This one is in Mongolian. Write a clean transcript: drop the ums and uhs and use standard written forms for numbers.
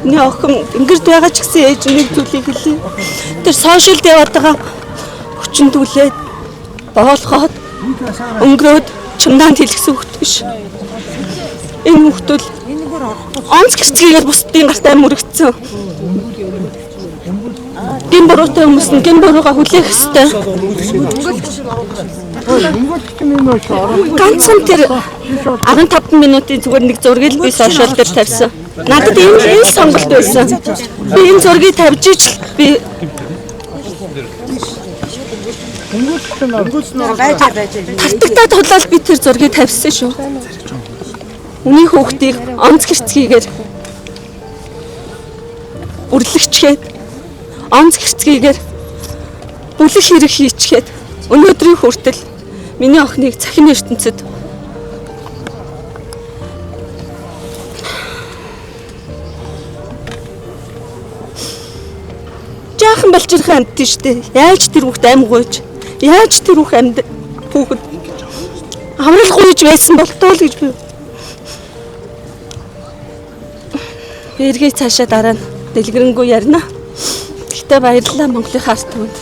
Миний охин ингэрд байгаа ч гэсэн ээж нэг зүйлийг хэлээ. Тэр сошиалд яваад байгаа хүчин түлээд боолоход өнгөрөөд чамдаанд хэлсэн хөлт биш. Энэ хөлтөл онц гэрцгийгээр бусдын гартаа мөрөгдсөн. Гин буруутай хүмүүс нь гин буруугаа хүлээх ёстой. Ганцхан тэр 15 минутын зүгээр нэг зургийг би сошиал дээр тавьсан. Надад энэ сонголт байсан. Би энэ зургийг тавьж ижил би тартагтаа тулаад би тэр зургийг тавьсан шүү. Үний хүүхдийг онц гэрцгийгээр үрлэгчгээд онц гэрцгийгээр бүлэг хэрэг хийчгээд өнөөдрийн хүртэл миний охиныг цахим ертөнцид жаахан балчирхан амьдсан штэ. Яаж тэр хүүхд амьгүйж? Яаж тэр хүүхд аврал гуйж байсан болтоо л гэж би. Эргээ цаашаа дараа нь дэлгэрэнгүй ярина. Гэхдээ баярлалаа Монголын харт түнд.